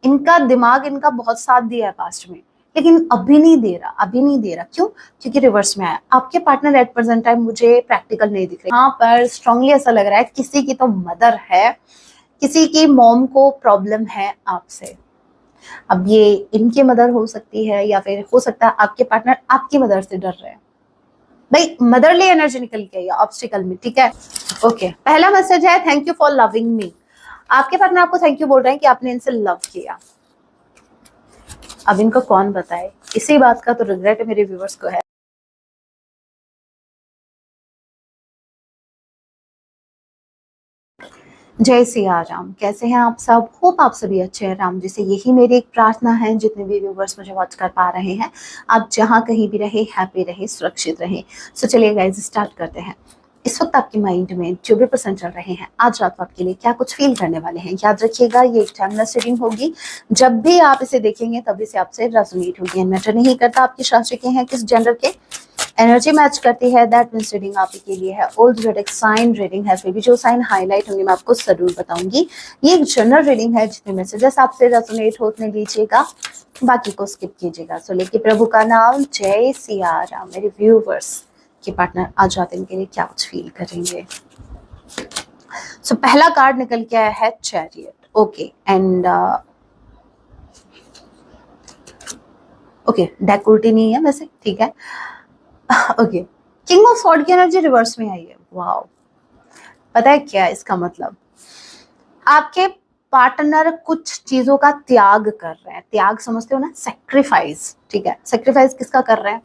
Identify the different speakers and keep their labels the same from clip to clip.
Speaker 1: इनका दिमाग इनका बहुत साथ दिया है पास्ट में, लेकिन अभी नहीं दे रहा, अभी नहीं दे रहा। क्यों? क्योंकि रिवर्स में आया। आपके पार्टनर एट प्रेजेंट टाइम मुझे प्रैक्टिकल नहीं दिख रहे। यहाँ पर स्ट्रांगली ऐसा लग रहा है किसी की तो मदर है, किसी की मॉम को प्रॉब्लम है आपसे। अब ये इनकी मदर हो सकती है या फिर हो सकता है आपके पार्टनर आपकी मदर से डर रहे हैं। भाई मदरली एनर्जी निकल के आई ऑब्स्टिकल में, ठीक है। ओके, पहला मैसेज है thank you for loving me. आपके पार्टनर आपको थैंक यू बोल रहे हैं कि आपने इनसे लव किया। अब इनको कौन बताए, इसी बात का तो रिग्रेट मेरे व्यूअर्स को है। जय सिया राम, कैसे हैं आप सब? होप आप सभी अच्छे हैं। राम जी से यही मेरी एक प्रार्थना है, जितने भी व्यूवर्स मुझे वॉच कर पा रहे हैं, आप जहां कहीं भी रहे, हैप्पी रहे, सुरक्षित रहे। सो चलिए गाइस स्टार्ट करते हैं। इस वक्त आपके माइंड में जो भी पर्सन चल रहे हैं, आज रात को आपके लिए क्या कुछ फील करने वाले हैं, याद रखिएगा ये एक टाइमलेस रीडिंग होगी। जब भी आप इसे देखेंगे तभी से आपसे रेजोनेट होगी। मैटर नहीं करता आपकी शास्त्र के हैं, किस जेंडर के, एनर्जी मैच करती है, दैट मीन्स रीडिंग आप के लिए है। ओल्ड जोडिक साइन रीडिंग है, फिर भी जो साइन हाईलाइट होंगे मैं आपको जरूर बताऊंगी। ये एक जनरल रीडिंग है, जितने मैसेजेस आपसे रेजोनेट होने लीजिएगा, बाकी को स्किप कीजिएगा। सो लेके प्रभु का नाम, जय सिया राम। मेरे व्यूवर्स के पार्टनर आज रात इनके लिए क्या कुछ फील करेंगे। सो पहला कार्ड निकल के आया है chariot. Okay, and okay, deck उल्टी नहीं है वैसे, ठीक है। ओके, किंग ऑफ सॉर्ड की एनर्जी रिवर्स में आई है। वाओ, पता है क्या इसका मतलब? आपके पार्टनर कुछ चीजों का त्याग कर रहे हैं। त्याग समझते हो ना, सेक्रीफाइस, ठीक है। सेक्रीफाइस किसका कर रहे हैं?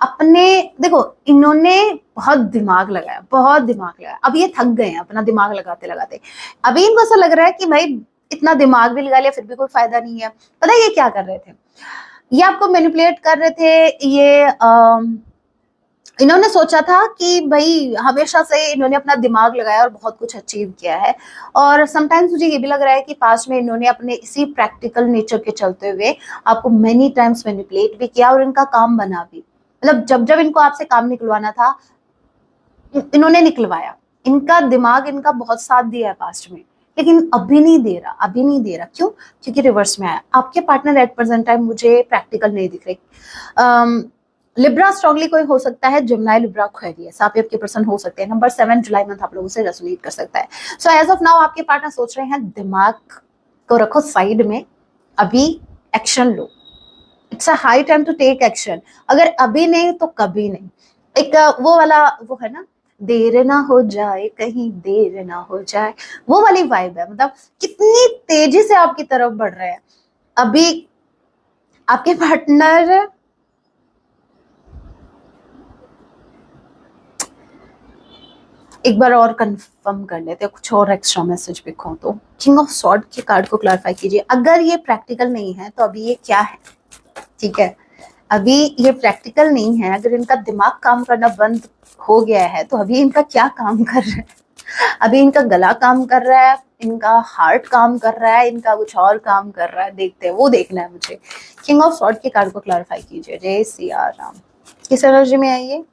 Speaker 1: अपने, देखो इन्होंने बहुत दिमाग लगाया, बहुत दिमाग लगाया, अब ये थक गए हैं अपना दिमाग लगाते लगाते। अभी इनको ऐसा लग रहा है कि भाई इतना दिमाग भी लगा लिया फिर भी कोई फायदा नहीं है। पता है ये क्या कर रहे थे? ये आपको मैनिपुलेट कर रहे थे। ये इन्होंने सोचा था कि भाई हमेशा से इन्होंने अपना दिमाग लगाया और बहुत कुछ अचीव किया है। और समटाइम्स मुझे ये भी लग रहा है कि पास्ट में इन्होंने अपने इसी प्रैक्टिकल नेचर के चलते हुए आपको मेनी टाइम्स मैनिपुलेट भी किया और इनका काम बना भी। मतलब जब जब इनको आपसे काम निकलवाना था, इन्होंने निकलवाया। इनका दिमाग इनका बहुत साथ दिया है पास्ट में, लेकिन अभी नहीं दे रहा, अभी नहीं दे रहा। क्यों? क्योंकि रिवर्स में आया। आपके पार्टनर एट प्रेजेंट टाइम मुझे प्रैक्टिकल नहीं दिख रहे। लिब्रा स्ट्रांगली कोई हो सकता है, जिमनाई लिब्रा एक्वेरियस आप आपके पर्सन हो सकते हैं। नंबर 7 जुलाई मंथ आप लोगों से रेजोनेट कर सकता है। सो एज ऑफ नाउ आपके पार्टनर सोच रहे हैं, दिमाग को रखो साइड में, अभी एक्शन लो। It's a high time to take action. अगर अभी नहीं तो कभी नहीं। एक वो वाला वो है ना, देर ना हो जाए कहीं देर ना हो जाए, वो वाली वाइब है। मतलब कितनी तेजी से आपकी तरफ बढ़ रहे हैं। अभी आपके पार्टनर, एक बार और कंफर्म कर लेते हैं, कुछ और एक्स्ट्रा मैसेज भी खो तो। किंग ऑफ सॉर्ड के कार्ड को क्लैरिफाई कीजिए। अगर ये प्रैक्टिकल नहीं है तो अभी ये क्या है? ठीक है, अभी ये प्रैक्टिकल नहीं है। अगर इनका दिमाग काम करना बंद हो गया है तो अभी इनका क्या काम कर रहा है? अभी इनका गला काम कर रहा है, इनका हार्ट काम कर रहा है, इनका कुछ और काम कर रहा है, देखते हैं, वो देखना है मुझे। किंग ऑफ सॉर्ड के कार्ड को क्लैरिफाई कीजिए। जय सिया राम, किस एनर्जी में आइए?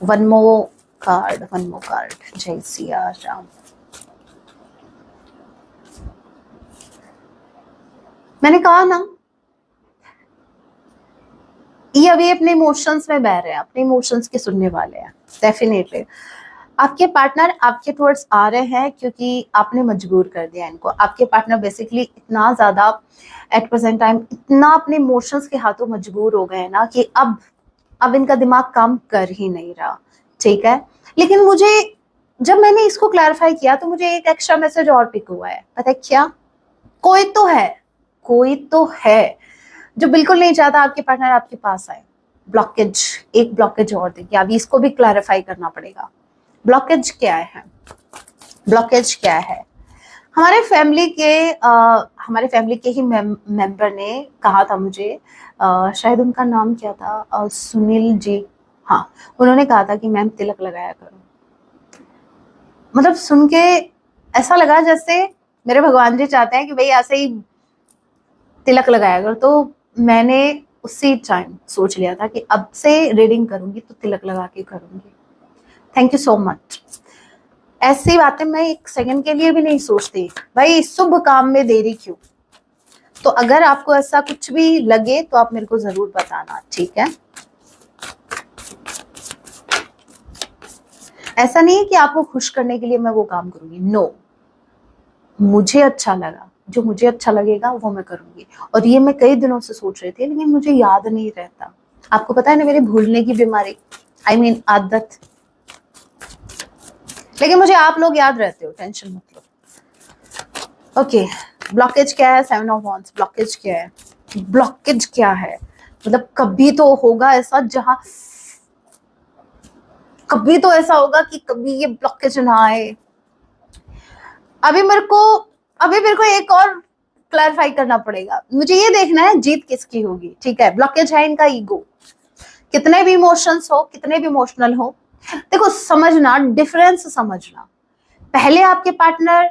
Speaker 1: One more card, one more card. जय सिया राम। मैंने कहा ना, ये अभी अपने इमोशंस में बह रहे हैं, अपने इमोशंस के सुनने वाले हैं। डेफिनेटली आपके पार्टनर आपके टुवर्ड्स आ रहे हैं क्योंकि आपने मजबूर कर दिया इनको। आपके पार्टनर बेसिकली इतना ज्यादा एट प्रेजेंट टाइम इतना अपने इमोशंस के हाथों मजबूर हो गए ना कि अब इनका दिमाग काम कर ही नहीं रहा, ठीक है। लेकिन मुझे, जब मैंने इसको क्लैरिफाई किया तो मुझे एक एक्स्ट्रा मैसेज और पिक हुआ है। पता है क्या? कोई तो है, कोई तो है जो बिल्कुल नहीं चाहता आपके पार्टनर आपके पास आए। ब्लॉकेज, एक ब्लॉकेज और देखिए, अभी इसको भी क्लैरिफाई करना पड़ेगा। ब्लॉकेज क्या है? ब्लॉकेज क्या है? हमारे फैमिली के हमारे फैमिली के ही मेंबर ने कहा था मुझे, शायद उनका नाम क्या था, सुनील जी। हाँ, उन्होंने कहा था कि मैम तिलक लगाया करो। मतलब सुन के ऐसा लगा जैसे मेरे भगवान जी चाहते हैं कि भाई ऐसे ही तिलक लगाया करो। तो मैंने उसी टाइम सोच लिया था कि अब से रीडिंग करूंगी तो तिलक लगा के करूंगी। Thank you so much. ऐसी बातें मैं एक सेकंड के लिए भी नहीं सोचती। भाई शुभ काम में देरी क्यों? तो अगर आपको ऐसा कुछ भी लगे तो आप मेरे को जरूर बताना, ठीक है? ऐसा नहीं है कि आपको खुश करने के लिए मैं वो काम करूंगी, नो। मुझे अच्छा लगा, जो मुझे अच्छा लगेगा वो मैं करूंगी। और ये मैं कई दिनों से सोच रही थी, लेकिन मुझे याद नहीं रहता। आपको पता है ना मेरी भूलने की बीमारी, आई मीन आदत। लेकिन मुझे आप लोग याद रहते हो, टेंशन मत लो। ओके, ब्लॉकेज क्या है? 7 ऑफ वांड्स। ब्लॉकेज क्या है? ब्लॉकेज क्या है मतलब, कभी तो होगा ऐसा जहां, कभी तो ऐसा होगा कि कभी ये ब्लॉकेज ना आए। अभी मेरे को अभी मेरे को एक और क्लैरिफाई करना पड़ेगा। मुझे ये देखना है जीत किसकी होगी, ठीक है? ब्लॉकेज है इनका ईगो। कितने भी इमोशंस हो, कितने भी इमोशनल हो, देखो समझना, डिफरेंस समझना। पहले आपके पार्टनर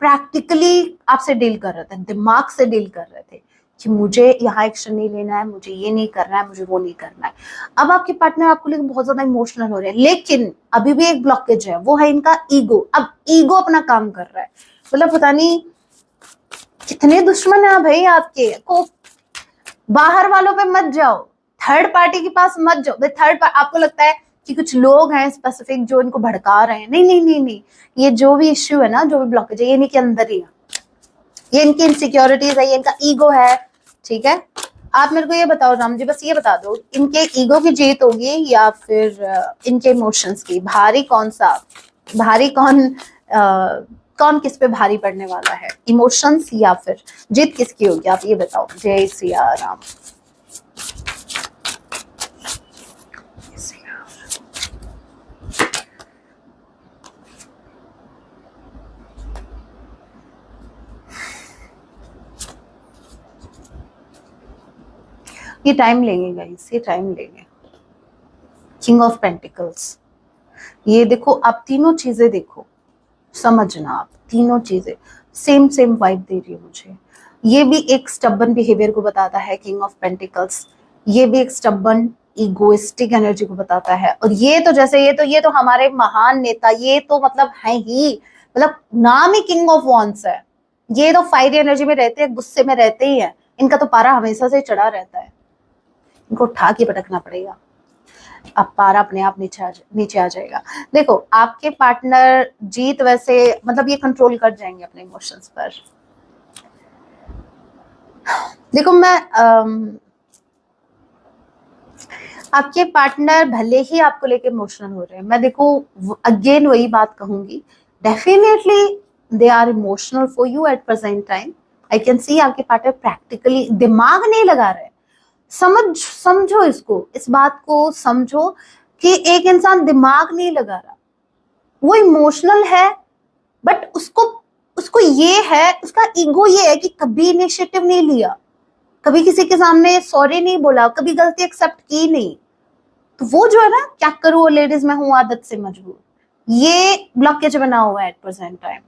Speaker 1: प्रैक्टिकली आपसे डील कर रहे थे, दिमाग से डील कर रहे थे कि मुझे यहाँ एक्शन नहीं लेना है, मुझे ये नहीं करना है, मुझे वो नहीं करना है। अब आपके पार्टनर आपको लेकर बहुत ज्यादा इमोशनल हो रहे हैं, लेकिन अभी भी एक ब्लॉकेज है, वो है इनका ईगो। अब ईगो अपना काम कर रहा है, मतलब पता नहीं कितने दुश्मन है भाई आपके को। बाहर वालों पे मत जाओ, थर्ड पार्टी के पास मत जाओ। आपको लगता है कि कुछ लोग हैं स्पेसिफिक जो इनको भड़का रहे हैं, नहीं नहीं नहीं नहीं। ये जो भी इश्यू है ना, जो भी ब्लॉकेज है, ये इनके अंदर ही है। ये इनकी इनसिक्योरिटीज है, ये इनका ईगो है, ठीक है? आप मेरे को ये बताओ राम जी, बस ये बता दो, इनके ईगो की जीत होगी या फिर इनके इमोशंस की? भारी कौन, कौन किस पे भारी पड़ने वाला है, इमोशंस या फिर जीत किसकी होगी? आप ये बताओ। जय सिया राम। ये टाइम लेंगे गाइस, ये टाइम लेंगे। किंग ऑफ पेंटिकल्स, ये देखो, आप तीनों चीजें देखो, समझना। आप तीनों चीजें सेम सेम वाइब दे रही है मुझे। ये भी एक स्टबन बिहेवियर को बताता है, किंग ऑफ पेंटिकल्स। ये भी एक स्टबन इगोइस्टिक एनर्जी को बताता है। और ये तो जैसे ये तो हमारे महान नेता, ये तो मतलब है ही, मतलब नाम ही किंग ऑफ वॉन्स है। ये तो फायरी एनर्जी में रहते हैं, गुस्से में रहते ही है। इनका तो पारा हमेशा से चढ़ा रहता है, इनको उठा के पटकना पड़ेगा, अब पारा अपने आप नीचे आ जाएगा। देखो आपके पार्टनर जीत वैसे मतलब ये कंट्रोल कर जाएंगे अपने इमोशंस पर। देखो मैं आपके पार्टनर भले ही आपको लेके इमोशनल हो रहे हैं, मैं देखो अगेन वही बात कहूंगी, definitely they are emotional for you at present time. I can see आपके पार्टनर प्रैक्टिकली दिमाग नहीं लगा रहे। समझो इसको, इस बात को समझो कि एक इंसान दिमाग नहीं लगा रहा, वो इमोशनल है, बट उसको उसको ये है, उसका ईगो ये है कि कभी इनिशिएटिव नहीं लिया, कभी किसी के सामने सॉरी नहीं बोला, कभी गलती एक्सेप्ट की नहीं। तो वो जो है ना, क्या करूँ लेडीज, मैं हूं आदत से मजबूर, ये ब्लॉकेज बना हुआ है एट प्रेजेंट टाइम।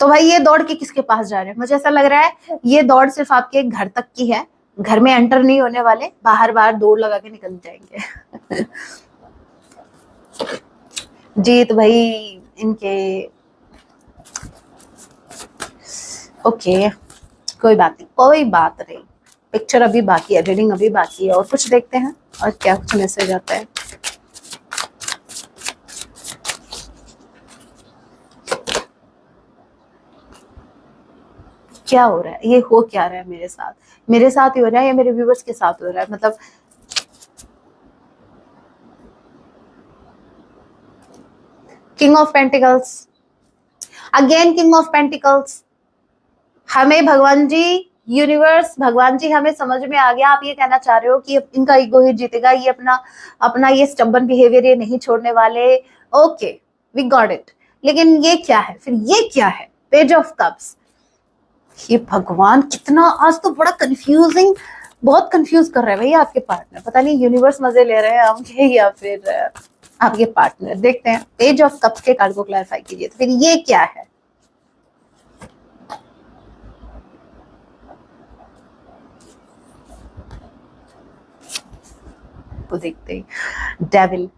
Speaker 1: तो भाई ये दौड़ के किसके पास जा रहे हैं? मुझे ऐसा लग रहा है ये दौड़ सिर्फ आपके घर तक की है, घर में एंटर नहीं होने वाले, बाहर बाहर दौड़ लगा के निकल जाएंगे। जीत भाई इनके। ओके, कोई बात नहीं, कोई बात नहीं। पिक्चर अभी बाकी है, रीडिंग अभी बाकी है, और कुछ देखते हैं और क्या कुछ मैसेज आता है। क्या हो रहा है, ये हो क्या रहा है मेरे साथ ही हो रहा है या मेरे व्यूवर्स के साथ हो रहा है? मतलब king of pentacles, again king of pentacles. हमें भगवान जी, यूनिवर्स, भगवान जी हमें समझ में आ गया, आप ये कहना चाह रहे हो कि इनका ईगो ही जीतेगा, ये अपना अपना ये स्टबन बिहेवियर ये नहीं छोड़ने वाले। Okay, we got it. लेकिन ये क्या है फिर, ये क्या है? Page of cups. ये भगवान, कितना आज तो बड़ा कंफ्यूजिंग, बहुत कंफ्यूज कर रहे हैं भैया आपके पार्टनर। पता नहीं यूनिवर्स मजे ले रहे हैं हमके या फिर आपके पार्टनर। देखते हैं पेज ऑफ कप्स के कार्ड को क्लैरिफाई कीजिए, तो फिर ये क्या है? को देखते हैं, डेविल।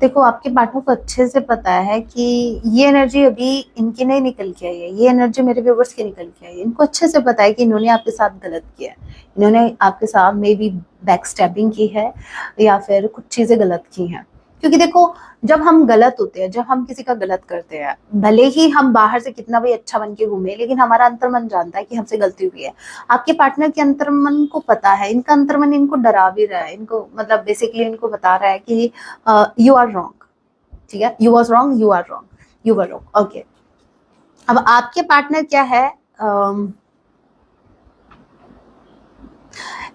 Speaker 1: देखो आपके पार्टनर को अच्छे से पता है कि ये एनर्जी अभी इनकी नहीं निकल के आई है, ये एनर्जी मेरे व्यूवर्स की निकल के आई है। इनको अच्छे से पता है कि इन्होंने आपके साथ गलत किया है, इन्होंने आपके साथ मे बी बैक स्टैबिंग की है या फिर कुछ चीजें गलत की हैं। क्योंकि देखो जब हम गलत होते हैं, जब हम किसी का गलत करते हैं, भले ही हम बाहर से कितना भी अच्छा बन के घूमे, लेकिन हमारा अंतर्मन जानता है कि हमसे गलती हुई है। आपके पार्टनर के अंतर्मन को पता है, इनका अंतर्मन इनको डरा भी रहा है, इनको मतलब बेसिकली इनको बता रहा है कि यू आर रॉन्ग, ठीक है, you was wrong, you are wrong, you were wrong. Okay, अब आपके पार्टनर क्या है,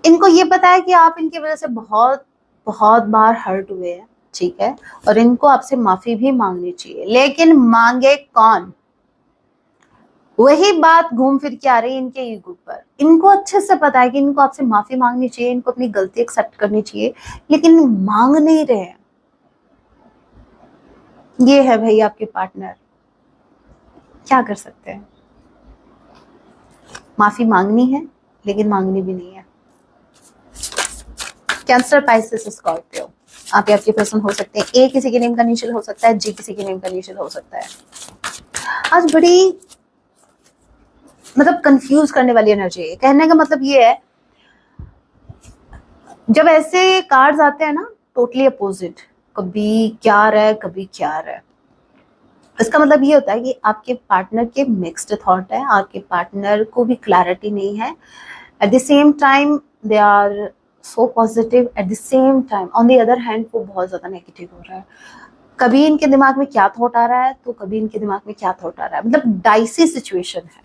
Speaker 1: इनको ये पता है कि आप इनकी वजह से बहुत बहुत बार हर्ट हुए हैं, ठीक है, और इनको आपसे माफी भी मांगनी चाहिए, लेकिन मांगे कौन? वही बात घूम फिर के आ रही है इनके ईगो पर। इनको अच्छे से पता है कि इनको आपसे माफी मांगनी चाहिए, इनको अपनी गलती एक्सेप्ट करनी चाहिए, लेकिन मांग नहीं रहे। ये है भाई आपके पार्टनर, क्या कर सकते हैं? माफी मांगनी है लेकिन मांगनी भी नहीं है। कैंसर, पाइसेस, स्कॉर्पियो, आप आपके पर्सन हो सकते हैं। ए किसी के नेम का इनिशियल हो सकता है, जी किसी के नेम का इनिशियल हो सकता है। आज बड़ी मतलब कंफ्यूज करने वाली एनर्जी है। कहने का मतलब ये है, जब ऐसे कार्ड्स आते हैं ना टोटली अपोजिट, कभी क्या आ रहा है कभी क्या आ रहा है, इसका मतलब ये होता है कि आपके पार्टनर के मिक्स्ड थॉट है, आपके पार्टनर को भी क्लैरिटी नहीं है। At the same time they are so positive, at the same time on the other hand वो बहुत ज्यादा नेगेटिव हो रहा है। कभी इनके दिमाग में क्या थॉट आ रहा है तो कभी इनके दिमाग में क्या थॉट आ रहा है, मतलब डाइसी सिचुएशन है।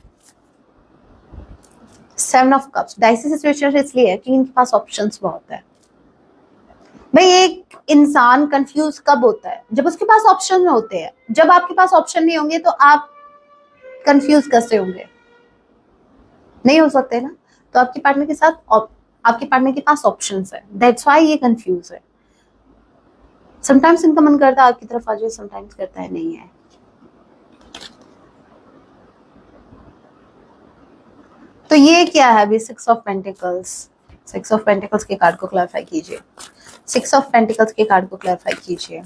Speaker 1: 7 ऑफ कप्स डाइसी सिचुएशन इसलिए है कि इनके पास ऑप्शंस बहुत है। भाई एक इंसान कंफ्यूज कब होता है? जब उसके पास ऑप्शन होते हैं। जब आपके पास ऑप्शन नहीं होंगे तो आप कंफ्यूज कैसे होंगे? नहीं हो सकते ना। तो आपके पार्टनर के साथ आपके पार्टनर के पास ऑप्शंस है, दैट्स व्हाई ये कंफ्यूज है। समटाइम्स इनका मन करता है आपकी तरफ आ जाए, समटाइम्स करता है नहीं है। तो ये क्या है अभी? 6 ऑफ पेंटिकल्स। 6 ऑफ पेंटिकल्स के कार्ड को क्लैरिफाई कीजिए। 6 ऑफ पेंटिकल्स के कार्ड को क्लैरिफाई कीजिए।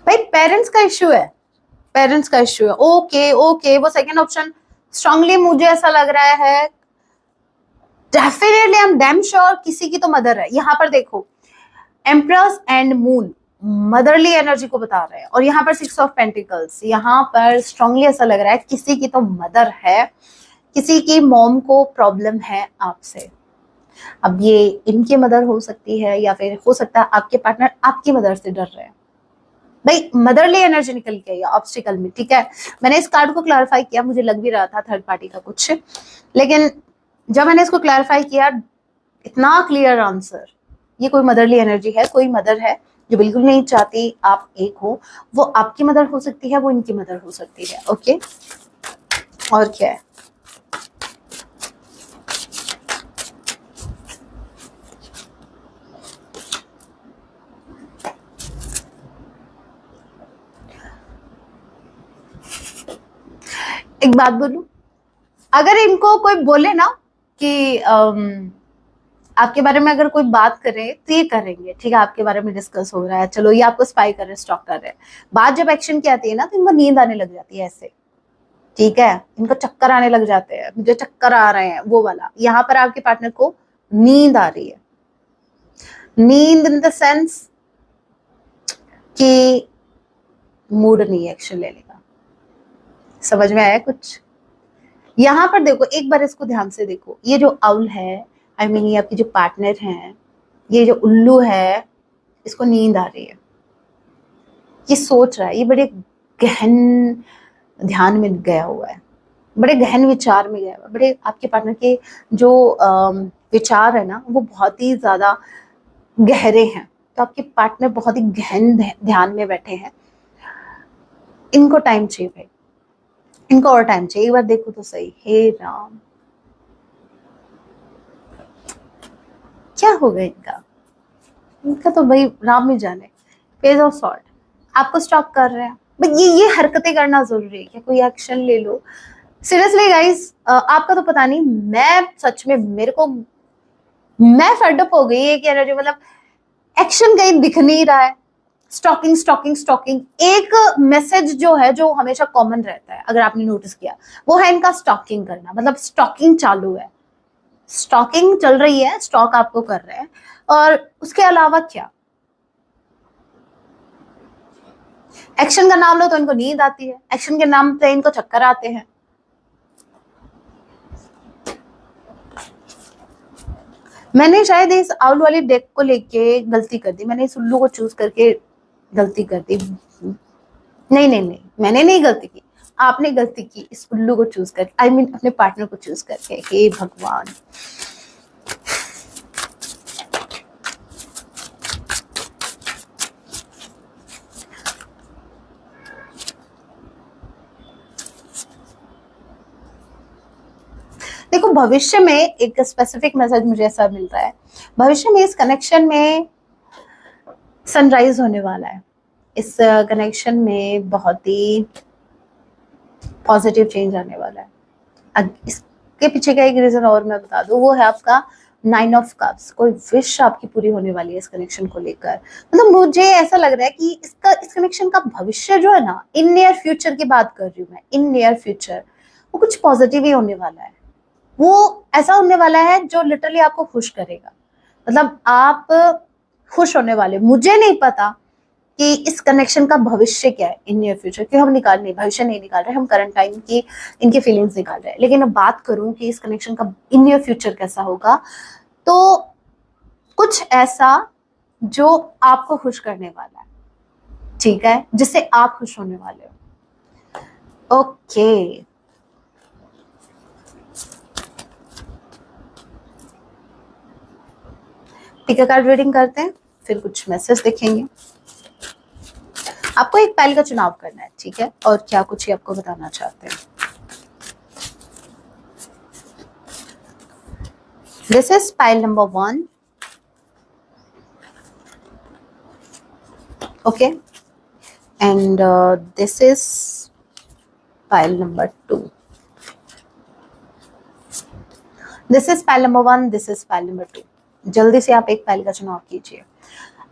Speaker 1: भाई पेरेंट्स का इश्यू है, पेरेंट्स का इश्यू है। ओके ओके, वो सेकंड ऑप्शन स्ट्रांगली मुझे ऐसा लग रहा है, definitely I am damn sure किसी की तो मदर है। यहाँ पर देखो empress and moon motherly energy को बता रहे हैं, और यहाँ पर 6 ऑफ पेंटिकल्स, यहाँ पर स्ट्रांगली ऐसा लग रहा है किसी की तो मदर है, किसी की मॉम को प्रॉब्लम है आपसे। अब ये इनकी मदर हो सकती है या फिर हो सकता है आपके पार्टनर आपकी मदर से डर रहे हैं। भाई मदरली एनर्जी निकल के आई है ऑब्स्टिकल में, ठीक है। मैंने इस कार्ड को क्लैरिफाई किया, मुझे लग भी रहा था थर्ड पार्टी का कुछ, लेकिन जब मैंने इसको क्लैरिफाई किया, इतना क्लियर आंसर, ये कोई मदरली एनर्जी है, कोई मदर है जो बिल्कुल नहीं चाहती आप एक हो। वो आपकी मदर हो सकती है, वो इनकी मदर हो सकती है। ओके, और क्या है? एक बात बोलूं, अगर इनको कोई बोले ना कि आपके बारे में अगर कोई बात करे तो ये करेंगे, ठीक है, आपके बारे में डिस्कस हो रहा है, चलो ये आपको स्पाई कर रहे हैं, स्टॉक कर रहे हैं। बात जब एक्शन की आती है ना तो इनको नींद आने लग जाती है ऐसे, ठीक है, इनको चक्कर आने लग जाते हैं, मुझे चक्कर आ रहे हैं वो वाला। यहाँ पर आपके पार्टनर को नींद आ रही है, नींद इन द सेंस कि मूड नहीं है एक्शन लेने का। समझ में आया कुछ? यहाँ पर देखो, एक बार इसको ध्यान से देखो, ये जो आउल है, आई मीन ये आपकी जो पार्टनर है, ये जो उल्लू है, इसको नींद आ रही है, ये सोच रहा है, ये बड़े गहन ध्यान में गया हुआ है, बड़े गहन विचार में गया हुआ है। बड़े आपके पार्टनर के जो विचार है ना वो बहुत ही ज्यादा गहरे हैं, तो आपके पार्टनर बहुत ही गहन ध्यान में बैठे हैं। इनको टाइम चाहिए भाई, इनको और टाइम चाहिए। एक बार देखो तो सही, हे राम, क्या होगा इनका? इनका तो भाई राम ही जाने। पेज ऑफ सॉर्ड आपको स्टॉप कर रहे हैं, बट ये हरकतें करना जरूरी है क्या? कोई एक्शन ले लो, सीरियसली गाइस, आपका तो पता नहीं, मैं सच में मैं फेड अप हो गई है कि एनर्जी, मतलब एक्शन कहीं दिख नहीं रहा है। स्टॉकिंग स्टॉकिंग स्टॉकिंग, एक मैसेज जो है जो हमेशा कॉमन रहता है, अगर आपने नोटिस किया, वो है इनका स्टॉकिंग करना। मतलब स्टॉकिंग चालू है, स्टॉकिंग चल रही है, स्टॉक आपको कर रहे हैं। और उसके अलावा क्या, एक्शन का नाम लो तो इनको नींद आती है, एक्शन के नाम पे इनको चक्कर आते हैं। मैंने शायद इस आउल वाली डेक को लेके गलती कर दी, मैंने इस उल्लू को चूज करके गलती कर दी। नहीं नहीं नहीं, मैंने नहीं गलती की, आपने गलती की इस उल्लू को चूज करके, आई मीन अपने पार्टनर को चूज करके। हे भगवान। देखो, भविष्य में एक स्पेसिफिक मैसेज मुझे ऐसा मिल रहा है, भविष्य में इस कनेक्शन में सनराइज होने वाला है। इस कनेक्शन में बहुत ही पॉजिटिव चेंज आने वाला है। इसके पीछे का एक रीजन और मैं बता दूं, वो है आपका 9 ऑफ कप्स। कोई विश आपकी पूरी होने वाली है इस कनेक्शन को लेकर। मतलब मुझे ऐसा लग रहा है कि इस कनेक्शन का भविष्य जो है ना, इन नियर फ्यूचर की बात कर रही हूँ मैं, इन नियर फ्यूचर, वो कुछ पॉजिटिव ही होने वाला है। वो ऐसा होने वाला है जो लिटरली आपको खुश करेगा। मतलब आप खुश होने वाले। मुझे नहीं पता कि इस कनेक्शन का भविष्य क्या है इन नियर फ्यूचर, कि हम निकाल नहीं, भविष्य नहीं निकाल रहे, हम करंट टाइम की इनकी फीलिंग्स निकाल रहे हैं। लेकिन अब बात करूं कि इस कनेक्शन का इन नियर फ्यूचर कैसा होगा, तो कुछ ऐसा जो आपको खुश करने वाला है, ठीक है, जिससे आप खुश होने वाले हो। ओके, ठीक है, कार्ड रीडिंग करते हैं, फिर कुछ मैसेज देखेंगे। आपको एक पाइल का चुनाव करना है, ठीक है, और क्या कुछ ही आपको बताना चाहते हैं। This is pile number 1, okay, and this is pile number 2। This is pile number 1, this is pile number 2। जल्दी से आप एक पाइल का चुनाव कीजिए।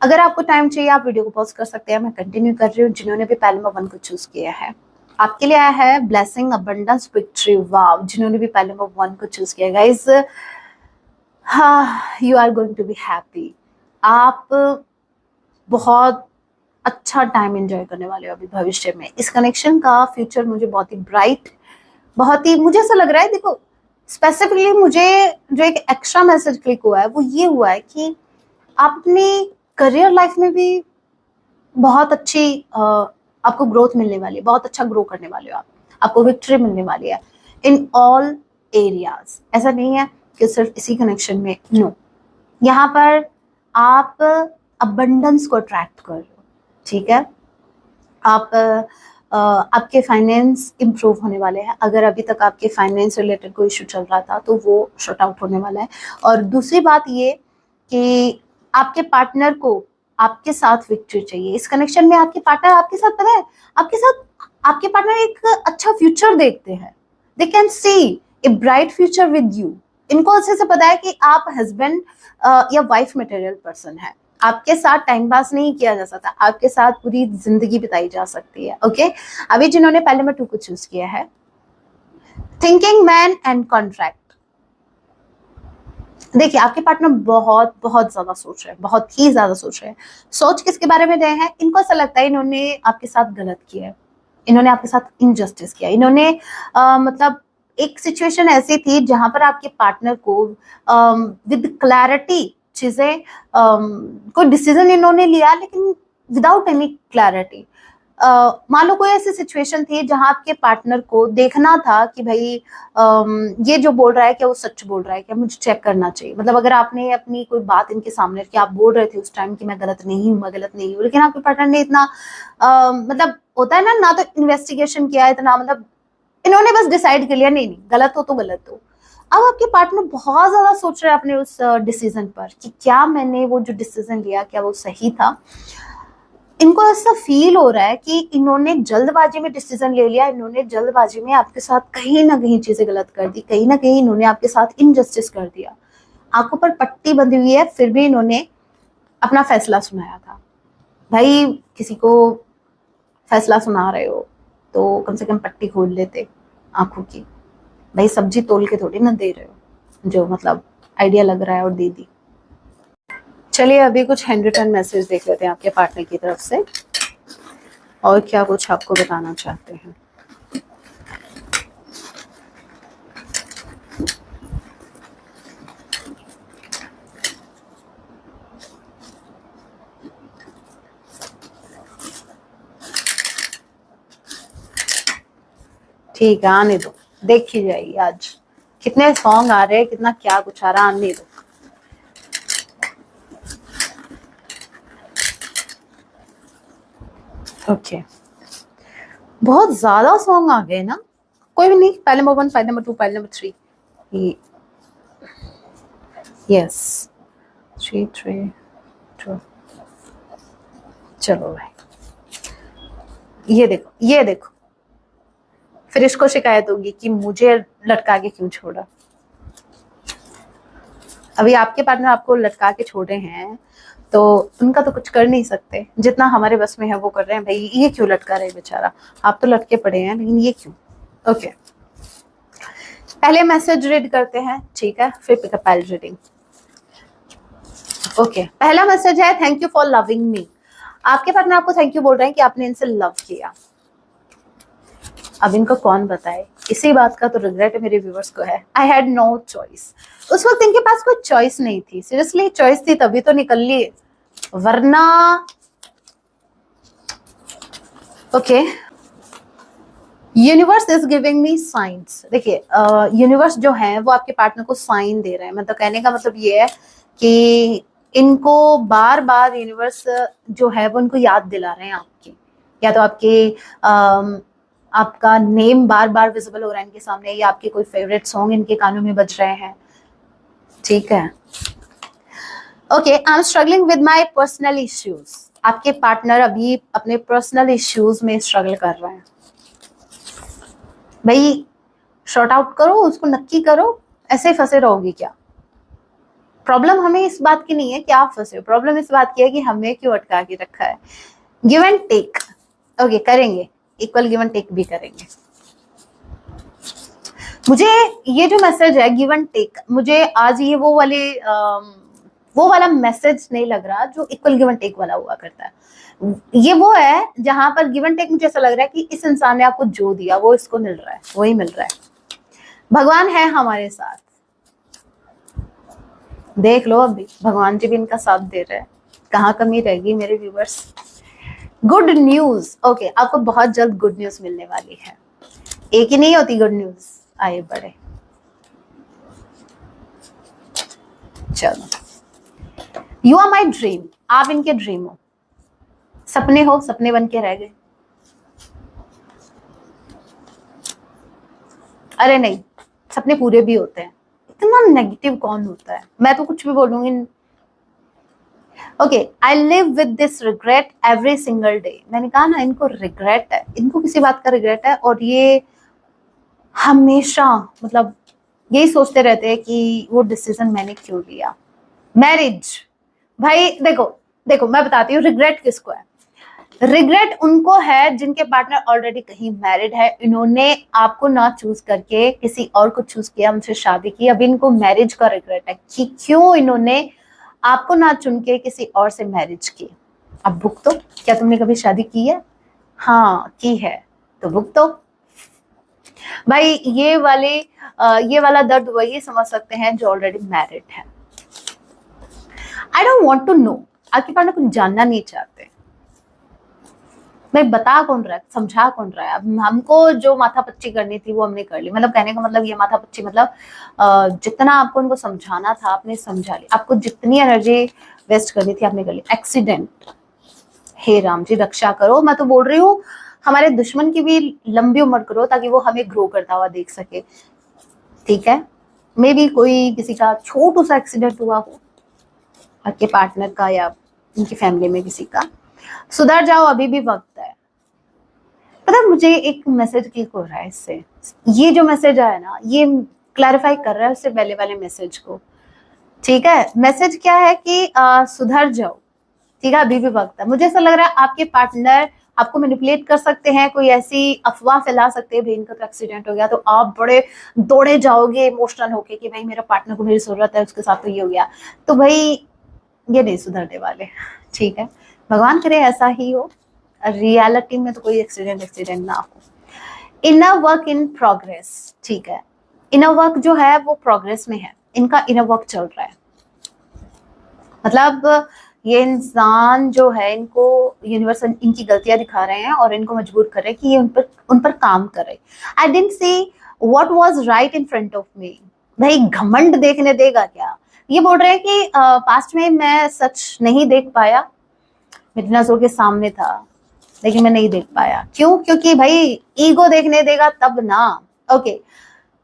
Speaker 1: अगर आपको टाइम चाहिए आप वीडियो को पॉज कर सकते हैं, मैं कंटिन्यू कर रही हूँ। जिन्होंने भी पाइल नंबर 1 को चूज किया है, आपके लिए आया है ब्लेसिंग, अबंडेंस, विक्ट्री। वाव, जिन्होंने भी पाइल नंबर 1 को चूज किया गाइस, हाँ, you are going to be happy. आप बहुत अच्छा टाइम एंजॉय करने वाले हो अभी भविष्य में। इस कनेक्शन का फ्यूचर मुझे बहुत ही ब्राइट, बहुत ही, मुझे ऐसा लग रहा है, देखो स्पेसिफिकली मुझे जो एक एक्स्ट्रा मैसेज क्लिक हुआ है वो ये हुआ है कि आप अपनी करियर लाइफ में भी बहुत अच्छी आपको ग्रोथ मिलने वाली है, बहुत अच्छा ग्रो करने वाले हो आप, आपको विक्ट्री मिलने वाली है इन ऑल एरियाज। ऐसा नहीं है कि सिर्फ इसी कनेक्शन में, नो, यहाँ पर आप अबंडेंस को अट्रैक्ट कर रहे हो, ठीक है। आप आपके फाइनेंस इंप्रूव होने वाले हैं। अगर अभी तक आपके फाइनेंस रिलेटेड कोई इशू चल रहा था तो वो शॉर्ट आउट होने वाला है। और दूसरी बात ये कि आपके पार्टनर को आपके साथ विक्ट्री चाहिए। इस कनेक्शन में आपके पार्टनर आपके साथ, पता है, आपके साथ आपके पार्टनर एक अच्छा फ्यूचर देखते हैं। They can see a bright future with you. इनको अच्छे से पता है कि आप हस्बैंड या वाइफ मटेरियल पर्सन है। आपके साथ टाइम पास नहीं किया जा सकता, आपके साथ पूरी जिंदगी बिताई जा सकती है। ओके, अभी जिन्होंने पहले नंबर 2 को चूज किया है, थिंकिंग मैन एंड कॉन्ट्रैक्ट। देखिए, आपके पार्टनर बहुत बहुत ज्यादा सोच रहे हैं, बहुत ही ज्यादा सोच रहे हैं। सोच किसके बारे में रहे हैं, इनको ऐसा लगता है इन्होंने आपके साथ गलत किया है, इन्होंने आपके साथ इनजस्टिस किया, इन्होंने मतलब एक सिचुएशन ऐसी थी जहां पर आपके पार्टनर को विद क्लैरिटी चीजें कोई डिसीजन इन्होंने लिया, लेकिन विदाउट एनी क्लैरिटी। मान लो कोई ऐसी सिचुएशन थी जहां आपके पार्टनर को देखना था कि भाई ये जो बोल रहा है क्या वो सच बोल रहा है क्या, मुझे चेक करना चाहिए। मतलब अगर आपने अपनी कोई बात इनके सामने रखी, आप बोल रहे थे उस टाइम कि मैं गलत नहीं हूँ, मैं गलत नहीं हूँ, लेकिन आपके पार्टनर ने इतना मतलब होता है ना तो इन्वेस्टिगेशन किया, इतना मतलब इन्होंने बस डिसाइड कर लिया नहीं नहीं, गलत हो तो गलत हो। अब आपके पार्टनर बहुत ज्यादा सोच रहे हैं अपने उस डिसीजन पर कि क्या मैंने वो जो डिसीजन लिया क्या वो सही था। इनको ऐसा फील हो रहा है कि इन्होंने जल्दबाजी में डिसीजन ले लिया, इन्होंने जल्दबाजी में आपके साथ कहीं ना कहीं चीजें गलत कर दी, कहीं ना कहीं इन्होंने आपके साथ इनजस्टिस कर दिया। आंखों पर पट्टी बंधी हुई है, फिर भी इन्होंने अपना फैसला सुनाया था। भाई किसी को फैसला सुना रहे हो तो कम से कम पट्टी खोल लेते आंखों की। भाई सब्जी तोल के थोड़ी ना दे रहे हो, जो मतलब आइडिया लग रहा है और दे दी। चलिए अभी कुछ हैंड रिटन मैसेज देख लेते हैं आपके पार्टनर की तरफ से, और क्या कुछ आपको बताना चाहते हैं। ठीक है, आने दो, देखी जाएगी आज कितने सॉन्ग आ रहे हैं, कितना क्या कुछ आ रहा है, आने दो। ओके बहुत ज्यादा सॉन्ग आ गए ना, कोई भी नहीं, file number 1, file number 2, file number 3, yes 3 3 2। चलो भाई ये देखो, ये देखो, फिर इसको शिकायत होगी कि मुझे लटका के क्यों छोड़ा। अभी आपके पार्टनर आपको लटका के छोड़े हैं तो उनका तो कुछ कर नहीं सकते, जितना हमारे बस में है वो कर रहे हैं। भाई ये क्यों लटका रहे बेचारा, आप तो लटके पड़े हैं, लेकिन ये क्यों। ओके पहले मैसेज रीड करते हैं, ठीक है, फिर पिकअप पाइल रीडिंग। ओके पहला मैसेज है, thank you for loving me. आपके पार्टनर आपको थैंक यू बोल रहे हैं कि आपने इनसे लव किया। अब इनको कौन बताए, इसी बात का तो रिग्रेट मेरे व्यूअर्स को है। आई हैड नो चॉइस, उस वक्त इनके पास कोई चॉइस नहीं थी। सीरियसली चॉइस थी तभी तो निकल लिए, वरना। Okay universe is giving me science. देखिए यूनिवर्स जो है वो आपके पार्टनर को साइन दे रहे हैं। मतलब कहने का मतलब ये है कि इनको बार बार यूनिवर्स जो है वो इनको याद दिला रहे हैं आपकी, या तो आपके आपका नेम बार बार विजिबल हो रहा है इनके सामने, या आपके कोई फेवरेट सॉन्ग इनके कानों में बज रहे हैं, ठीक है। Okay I am struggling with my personal issues. आपके पार्टनर अभी अपने पर्सनल इश्यूज में स्ट्रगल कर रहे हैं। भाई शॉर्ट आउट करो उसको, नक्की करो, ऐसे ही फंसे रहोगी क्या। प्रॉब्लम हमें इस बात की नहीं है कि आप फंसे हो, प्रॉब्लम इस बात की है कि हमें क्यों अटका के रखा है। गिव एंड टेक, ओके करेंगे, इक्वल गिव एंड टेक भी करेंगे। मुझे ये जो मैसेज है गिव एंड टेक, मुझे आज ये वो वाला मैसेज नहीं लग रहा जो इक्वल गिव एंड टेक वाला हुआ करता है। ये वो है जहां पर गिव एंड टेक मुझे ऐसा लग रहा है कि इस इंसान ने आपको जो दिया वो इसको मिल रहा है, वही मिल रहा है। भगवान है हमारे साथ, देख लो अभी भगवान जी भी इनका साथ दे रहे हैं, कहाँ कमी रहेगी मेरे व्यूवर्स। गुड न्यूज, ओके आपको बहुत जल्द गुड न्यूज मिलने वाली है। एक ही नहीं होती गुड न्यूज, आए बड़े। चलो यू आर माई ड्रीम, आप इनके ड्रीम हो, सपने हो, सपने बन के रह गए। अरे नहीं, सपने पूरे भी होते हैं। इतना नेगेटिव कौन होता है, मैं तो कुछ भी बोलूंगी। Okay I live with this regret every single day. मैंने कहा ना इनको रिग्रेट है, इनको किसी बात का रिग्रेट है, और ये हमेशा मतलब यही सोचते रहते हैं कि वो डिसीजन मैंने क्यों लिया। मैरिज, भाई देखो देखो मैं बताती हूँ रिग्रेट किसको है। रिग्रेट उनको है जिनके पार्टनर ऑलरेडी कहीं मैरिड है, इन्होंने आपको ना चूज करके किसी और को चूज किया, उनसे शादी की, अब इनको मैरिज का रिग्रेट है कि क्यों इन्होंने आपको ना चुन के किसी और से मैरिज की। अब भुगतो, क्या तुमने कभी शादी की है? हाँ की है, तो भुगतो। भाई ये वाला दर्द वही समझ सकते हैं जो ऑलरेडी मैरिड है। I don't want to know, आपके पार्टनर कुछ जानना नहीं चाहते। भाई बता कौन रहा है, समझा कौन रहा है। अब हमको जो माथा पच्ची करनी थी वो हमने कर ली। मतलब कहने का मतलब ये माथा पच्ची मतलब जितना आपको उनको समझाना था आपने समझा लिया, आपको जितनी एनर्जी वेस्ट करनी थी आपने कर ली। एक्सीडेंट, हे राम जी रक्षा करो। मैं तो बोल रही हूँ हमारे दुश्मन की भी लंबी उम्र करो ताकि वो हमें ग्रो करता हुआ देख सके, ठीक है। मे बी कोई किसी का छोटू सा एक्सीडेंट हुआ हो आपके पार्टनर का या उनकी फैमिली में किसी का, सुधर जाओ, अभी भी वक्त है। पता है मुझे एक मैसेज क्लिक हो रहा है इससे, ये जो मैसेज आया ना ये क्लैरिफाई कर रहा है उससे पहले वाले मैसेज को। ठीक है, मैसेज क्या है कि सुधर जाओ, ठीक है, अभी भी वक्त है। मुझे ऐसा लग रहा है आपके पार्टनर आपको मैनिपुलेट कर सकते हैं, कोई ऐसी अफवाह फैला सकते हैं, भाई इनका तो एक्सीडेंट हो गया, तो आप बड़े दौड़े जाओगे इमोशनल होके कि भाई मेरा पार्टनर को मेरी जरूरत है, उसके साथ तो ये हो गया। तो भाई ये नहीं सुधरने वाले, ठीक है, भगवान करे ऐसा ही हो, रियलिटी में तो कोई एक्सीडेंट ना हो। इनर वर्क इन प्रोग्रेस, ठीक है, इनर वर्क जो है वो प्रोग्रेस में है, इनका इनर वर्क चल रहा है। मतलब ये इंसान जो है, इनको यूनिवर्स इनकी गलतियां दिखा रहे हैं और इनको मजबूर कर रहे हैं कि ये उन पर काम करे। I didn't see what was right in front of me. भाई घमंड देखने देगा क्या? ये बोल रहे हैं कि पास्ट में मैं सच नहीं देख पाया, मेरी नजरों के सामने था लेकिन मैं नहीं देख पाया। क्यों? क्योंकि भाई ईगो देखने देगा तब ना। Okay,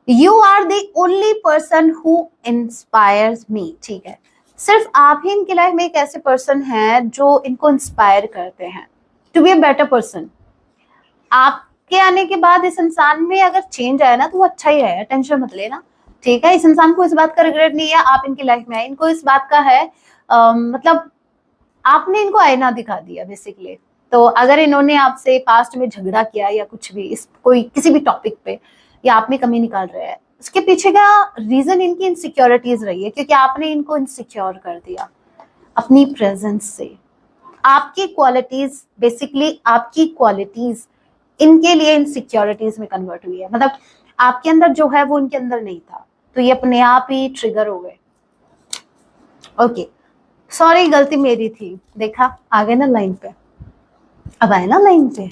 Speaker 1: you are the only person who inspires me, ठीक है, सिर्फ आप ही इनकी लाइफ में एक ऐसे पर्सन हैं जो इनको इंस्पायर करते हैं to be a better person. आपके आने के बाद इस इंसान में अगर चेंज आया ना तो वो अच्छा ही है, टेंशन मत लेना, ठीक है। इस इंसान को इस बात का रिग्रेट नहीं है आप इनकी लाइफ में आए, इनको इस बात का है मतलब आपने इनको आईना दिखा दिया बेसिकली। तो अगर इन्होंने आपसे पास्ट में झगड़ा किया या कुछ भी, इस कोई किसी भी टॉपिक पे, या आप में कमी निकाल रहे हैं, उसके पीछे का रीजन इनकी इनसिक्योरिटीज रही है, क्योंकि आपने इनको इनसिक्योर कर दिया अपनी प्रेजेंस से। आपकी क्वालिटीज, बेसिकली आपकी क्वालिटीज इनके लिए इनसिक्योरिटीज में कन्वर्ट हुई है। मतलब आपके अंदर जो है वो इनके अंदर नहीं था, तो ये अपने आप ही ट्रिगर हो गए। ओके, सॉरी गलती मेरी थी, देखा आ गए ना लाइन पे, अब आए ना लाइन पे।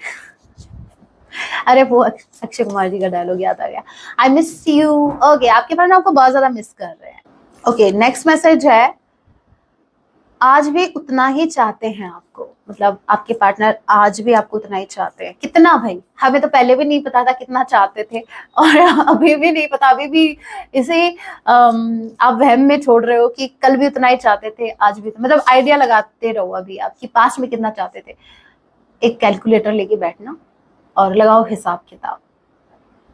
Speaker 1: अरे वो अक्षय कुमार जी का डायलॉग याद आ गया, आई मिस यू। ओके, आपके पार्टनर आपको बहुत ज्यादा मिस कर रहे हैं। ओके, नेक्स्ट मैसेज है, आज भी उतना ही चाहते हैं आपको। मतलब आपके पार्टनर आज भी आपको उतना ही चाहते हैं। कितना भाई, हमें तो पहले भी नहीं पता था कितना चाहते थे, और अभी भी नहीं पता, अभी भी इसे आप वहम में छोड़ रहे हो कि कल भी उतना ही चाहते थे, आज भी। मतलब आइडिया लगाते रहो अभी आपकी पास्ट में कितना चाहते थे। एक कैलकुलेटर लेके बैठना और लगाओ हिसाब किताब।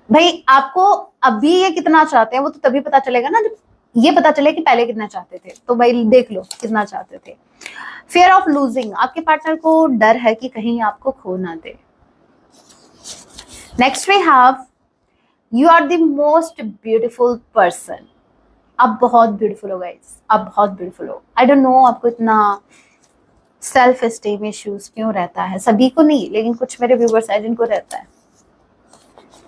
Speaker 1: भाई आपको अभी ये कितना चाहते हैं वो तो तभी पता चलेगा ना जब ये पता चले कि पहले कितना चाहते थे। तो भाई देख लो कितना चाहते थे। फियर ऑफ लूजिंग, आपके पार्टनर को डर है कि कहीं आपको खो ना दे। Next we have, you are the most beautiful person. आप बहुत ब्यूटीफुल हो गाइस, आप बहुत ब्यूटीफुल हो। आई डोंट नो आपको इतना सेल्फ एस्टीम इश्यूज क्यों रहता है, सभी को नहीं लेकिन कुछ मेरे व्यूवर्स हैं जिनको रहता है।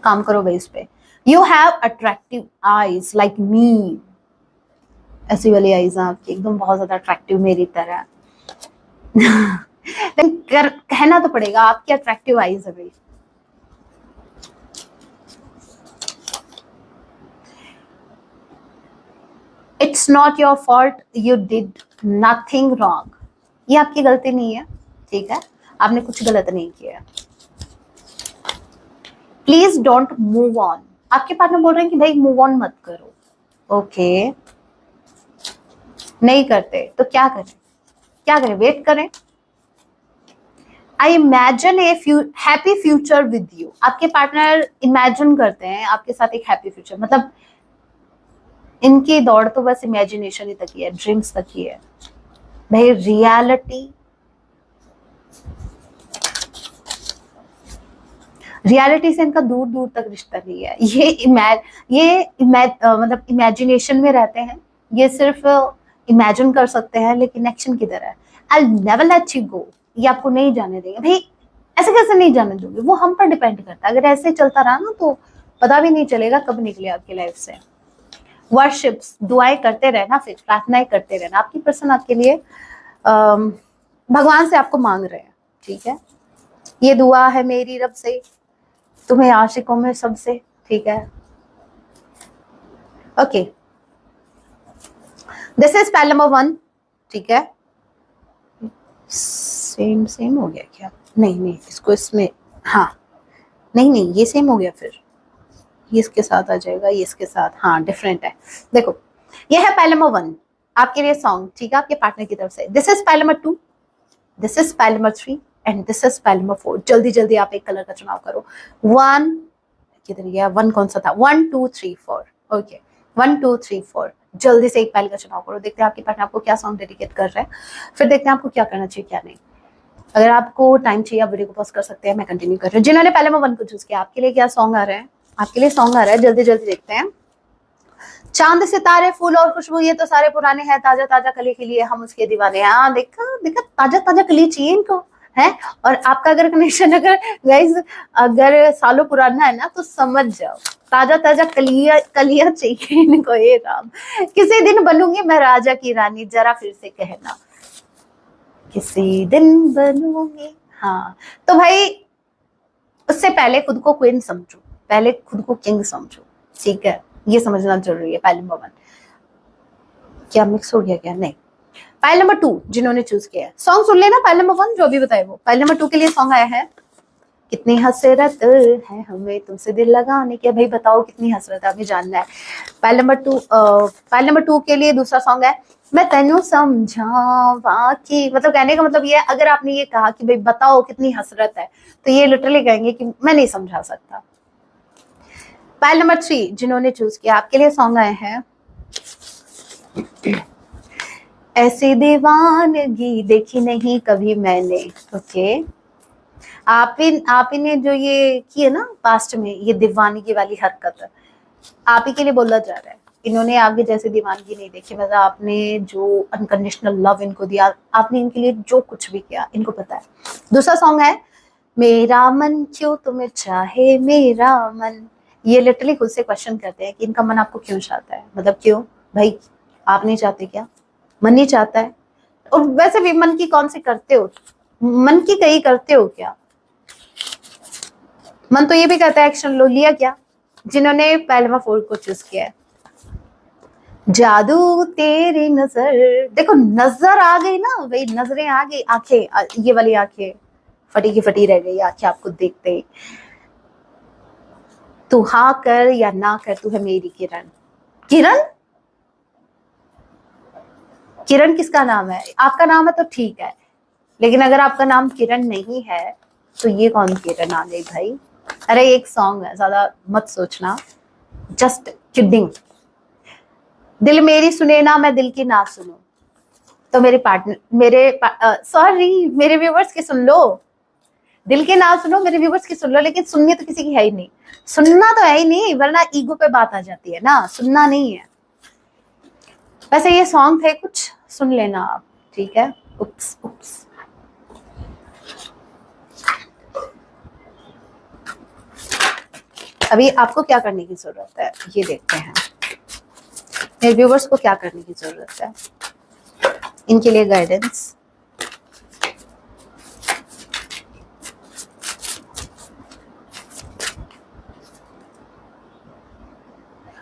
Speaker 1: काम करो भाई इस पे। You have attractive eyes like me, ऐसी वाली आईज आपकी एकदम बहुत ज्यादा अट्रैक्टिव मेरी तरह। लेकिन कहना तो पड़ेगा आपकी अट्रैक्टिव आईज है भाई। It's not your fault, you did nothing wrong. ये आपकी गलती नहीं है, ठीक है, आपने कुछ गलत नहीं किया। प्लीज डोंट मूव ऑन, आपके पार्टनर बोल रहे हैं कि भाई मूव ऑन मत करो। ओके, नहीं करते तो क्या करें? क्या करें? वेट करें। I imagine A happy future with you, आपके पार्टनर इमेजिन करते हैं आपके साथ एक हैप्पी फ्यूचर। मतलब इनकी दौड़ तो बस इमेजिनेशन ही तक ही है, ड्रीम्स तक ही है भाई। रियलिटी से इनका दूर दूर तक रिश्ता नहीं है। मतलब इमेजिनेशन में रहते हैं, ये सिर्फ इमेजिन कर सकते हैं, लेकिन एक्शन की तरह है। I never let you go, ये आपको नहीं जाने देंगे भाई। ऐसे कैसे नहीं जाने दोगे? वो हम पर डिपेंड करता है। अगर ऐसे चलता रहा ना तो पता भी नहीं चलेगा कब निकले आपकी लाइफ से। वर्शिप्स, दुआएं करते रहना, फिर प्रार्थनाएं करते रहना। आपकी पर्सन आपके लिए भगवान से आपको मांग रहे हैं, ठीक है। ये दुआ है मेरी रब से तुम्हें आशिकों में सबसे, ठीक है। Okay, this is spell number 1, ठीक है। सेम हो गया क्या? नहीं, इसको इसमें, हाँ नहीं ये सेम हो गया, फिर ये इसके साथ आ जाएगा, ये इसके साथ, हाँ डिफरेंट है। देखो, ये है पैल नंबर 1 आपके लिए सॉन्ग, ठीक है, आपके पार्टनर की तरफ से। This is spell number 2, this is spell number 3 and this is spell number 4। जल्दी जल्दी आप एक कलर का चुनाव करो। 1 किधर गया, 1 कौन सा था, 1 2 3 4। ओके 1 2 3 4, जल्दी से एक पहल का चुनाव करो। देखते हैं आपके पार्टनर आपको क्या सॉन्ग डेडिकेट कर रहे हैं, फिर देखते हैं आपको क्या करना चाहिए क्या नहीं। अगर आपको टाइम चाहिए आप वीडियो को पॉज कर सकते हैं, मैं कंटिन्यू कर रही हूँ। जिन्होंने पहले मैं 1 को चूज किया, आपके लिए क्या सॉन्ग आ रहे हैं, आपके लिए सॉन्ग आ रहा है, जल्दी जल्दी देखते हैं। चांद सितारे फूल और खुशबू ये तो सारे पुराने हैं, ताजा ताजा कली के लिए हम उसके दीवाने। हाँ देखा देखा, ताजा ताजा कली चाहिए इनको है। और आपका अगर कनेक्शन अगर गाइस अगर सालों पुराना है ना तो समझ जाओ, ताजा ताजा कलिया कलिया चाहिए इनको। ये राम, किसी दिन बनूंगी मैं राजा की रानी, जरा फिर से कहना किसी दिन बनूंगी। हाँ तो भाई उससे पहले खुद को क्वीन समझो, पहले खुद को किंग समझो, ठीक है, ये समझना जरूरी है। पाइल नंबर 1 क्या मिक्स हो गया क्या, नहीं। पाइल नंबर 2 जिन्होंने चूज किया है, सॉन्ग सुन लेना। पाइल नंबर 1 जो भी बताए वो, पाइल नंबर 2 के लिए सॉन्ग आया है, कितनी हसरत है हमें तुमसे दिल लगाने की। भाई बताओ कितनी हसरत है, हमें जानना है। पाइल नंबर 2 के लिए दूसरा सॉन्ग है, मैं तेनू समझावा की। मतलब कहने का मतलब ये है, अगर आपने ये कहा कि भाई बताओ कितनी हसरत है, तो ये लिटरली कहेंगे कि मैं नहीं समझा सकता। पाइल नंबर 3 जिन्होंने चूज किया, आपके लिए सॉन्ग आए हैं, ऐसी दीवानगी देखी नहीं कभी मैंने। ओके आप ही ने जो ये की है ना पास्ट में, ये दीवानगी वाली हरकत आप ही के लिए बोला जा रहा है। इन्होंने आपके जैसे दीवानगी नहीं देखी, मतलब आपने जो अनकंडीशनल लव इनको दिया, आपने इनके लिए जो कुछ भी किया इनको पता है। दूसरा सॉन्ग है, मेरा मन क्यों तुम्हें चाहे मेरा मन। ये लिटरली खुद से क्वेश्चन करते हैं कि इनका मन आपको क्यों चाहता है, मतलब क्यों भाई, आप नहीं चाहते क्या, मन नहीं चाहता है। और वैसे भी मन की कौन सी करते हो, मन की कहीं करते हो क्या, मन तो ये भी कहता है एक्शन लो, लिया क्या। जिन्होंने पहलवा 4 को चूज किया है, जादू तेरी नजर, देखो नजर आ गई ना भाई, नजरें आ गई, आंखें ये वाली आंखें फटी की फटी रह गई आंखें आपको देखते ही। तू हाँ कर या ना कर, तू है मेरी किरण। किरण, किरण किसका नाम है, आपका नाम है तो ठीक है, लेकिन अगर आपका नाम किरण नहीं है तो ये कौन किरण आ गई भाई। अरे एक सॉन्ग है, ज्यादा मत सोचना, जस्ट किडिंग। दिल मेरी सुने ना मैं दिल की ना सुनूं, तो मेरे पार्टनर सॉरी मेरे व्यूवर्स की सुन लो, दिल के ना सुनो मेरे व्यूवर्स की सुन लो, लेकिन सुननी तो किसी की है ही नहीं, सुनना तो है ही नहीं, वरना ईगो पे बात आ जाती है ना, सुनना नहीं है। वैसे ये सॉन्ग थे कुछ, सुन लेना आप, ठीक है। उप्स उप्स, अभी आपको क्या करने की जरूरत है ये देखते हैं, मेरे व्यूवर्स को क्या करने की जरूरत है, इनके लिए guidance.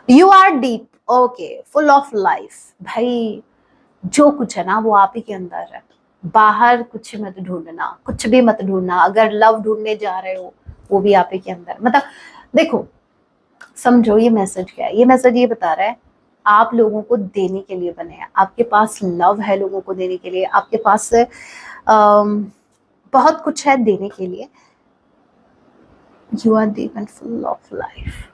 Speaker 1: You are deep, okay, full of life. भाई जो कुछ है ना वो आप ही के अंदर है, बाहर कुछ मत ढूंढना, कुछ भी मत ढूंढना। अगर लव ढूंढने जा रहे हो वो भी आप ही के अंदर, मतलब देखो समझो ये मैसेज क्या है, ये मैसेज ये बता रहा है आप लोगों को देने के लिए बने हैं, आपके पास लव है लोगों को देने के लिए, आपके पास बहुत कुछ है देने के लिए। You are deep and full of life.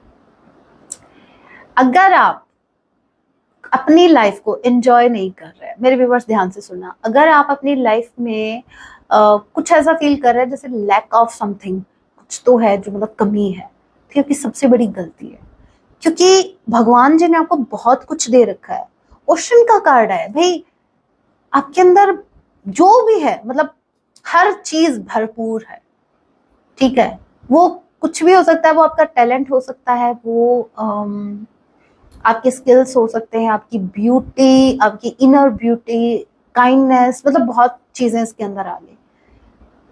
Speaker 1: अगर आप अपनी लाइफ को एंजॉय नहीं कर रहे हैं, मेरे व्यूवर्स ध्यान से सुनना, अगर आप अपनी लाइफ में कुछ ऐसा फील कर रहे हैं जैसे लैक ऑफ समथिंग, कुछ तो है जो मतलब कमी है, तो आपकी सबसे बड़ी गलती है। क्योंकि भगवान जी ने आपको बहुत कुछ दे रखा है, ओशन का कार्ड है भाई, आपके अंदर जो भी है, मतलब हर चीज भरपूर है, ठीक है। वो कुछ भी हो सकता है, वो आपका टैलेंट हो सकता है, वो आपके स्किल्स हो सकते हैं, आपकी ब्यूटी, आपकी इनर ब्यूटी, काइंडनेस, मतलब बहुत चीजें इसके अंदर आ गई।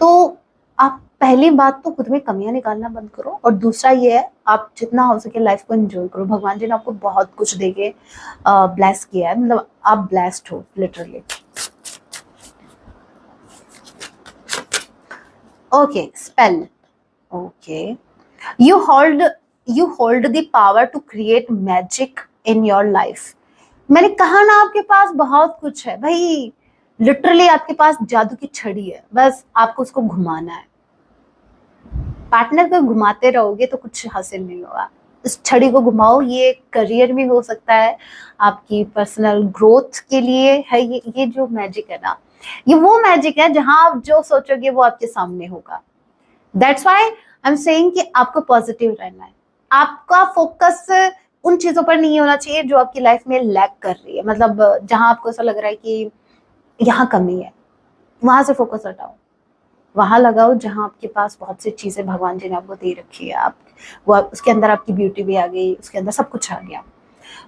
Speaker 1: तो आप पहली बात तो खुद में कमियां निकालना बंद करो, और दूसरा ये है आप जितना हो सके लाइफ को एंजॉय करो। भगवान जी ने आपको बहुत कुछ देके ब्लेस किया है, मतलब आप ब्लेस्ड हो literally. Okay spell, okay, you hold you hold the power to create magic in your life। मैंने कहा ना आपके पास बहुत कुछ है भाई, लिटरली आपके पास जादू की छड़ी है, बस आपको उसको घुमाना है। पार्टनर को घुमाते रहोगे तो कुछ हासिल नहीं होगा। इस छड़ी को घुमाओ, ये करियर में हो सकता है, आपकी पर्सनल ग्रोथ के लिए है। ये जो मैजिक है ना, ये वो मैजिक है जहां आप जो सोचोगे वो आपके सामने होगा। That's why I am saying कि आपको पॉजिटिव रहना है। आपका फोकस उन चीजों पर नहीं होना चाहिए जो आपकी लाइफ में लैक कर रही है, मतलब जहां आपको ऐसा लग रहा है कि यहाँ कमी है, वहां से फोकस हटाओ, वहां लगाओ जहां आपके पास बहुत सी चीजें भगवान जी ने आपको दे रखी है। उसके अंदर आपकी ब्यूटी भी आ गई, उसके अंदर सब कुछ आ गया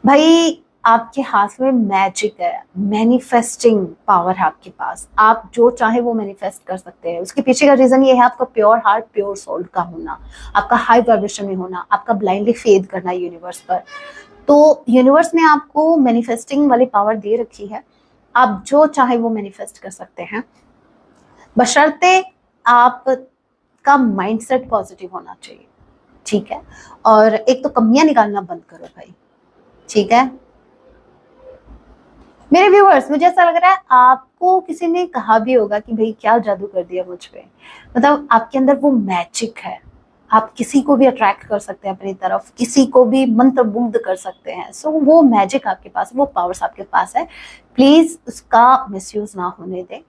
Speaker 1: भाई। आपके हाथ में मैजिक है, मैनिफेस्टिंग पावर है आपके पास। आप जो चाहे वो मैनिफेस्ट कर सकते हैं। उसके पीछे का रीजन ये है आपका प्योर हार्ट, प्योर सोल का होना, आपका हाई वाइब्रेशन में होना, आपका ब्लाइंडली फेथ करना यूनिवर्स पर। तो यूनिवर्स ने आपको मैनिफेस्टिंग वाली पावर दे रखी है। आप जो चाहे वो मैनिफेस्ट कर सकते हैं, बशर्ते आपका माइंडसेट पॉजिटिव होना चाहिए, ठीक है। और एक तो कमियां निकालना बंद करो भाई, ठीक है। मेरे व्यूअर्स, मुझे ऐसा लग रहा है आपको किसी ने कहा भी होगा कि भाई क्या जादू कर दिया मुझ पे। मतलब आपके अंदर वो मैजिक है, आप किसी को भी अट्रैक्ट कर सकते हैं अपनी तरफ, किसी को भी मंत्रमुग्ध कर सकते हैं। सो वो मैजिक आपके पास, वो पावर्स आपके पास है। प्लीज उसका मिसयूज ना होने दें,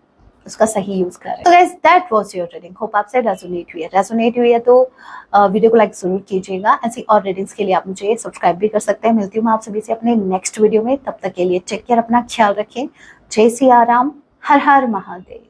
Speaker 1: उसका सही यूज करें। तो guys, that was your reading. Hope आपसे रेजोनेट हुई है तो वीडियो को लाइक जरूर कीजिएगा। ऐसी और रीडिंग्स के लिए आप मुझे सब्सक्राइब भी कर सकते हैं। मिलती हूँ मैं आप सभी से अपने नेक्स्ट वीडियो में। तब तक के लिए टेक केयर, अपना ख्याल रखें। जय सिया राम, हर हर महादेव।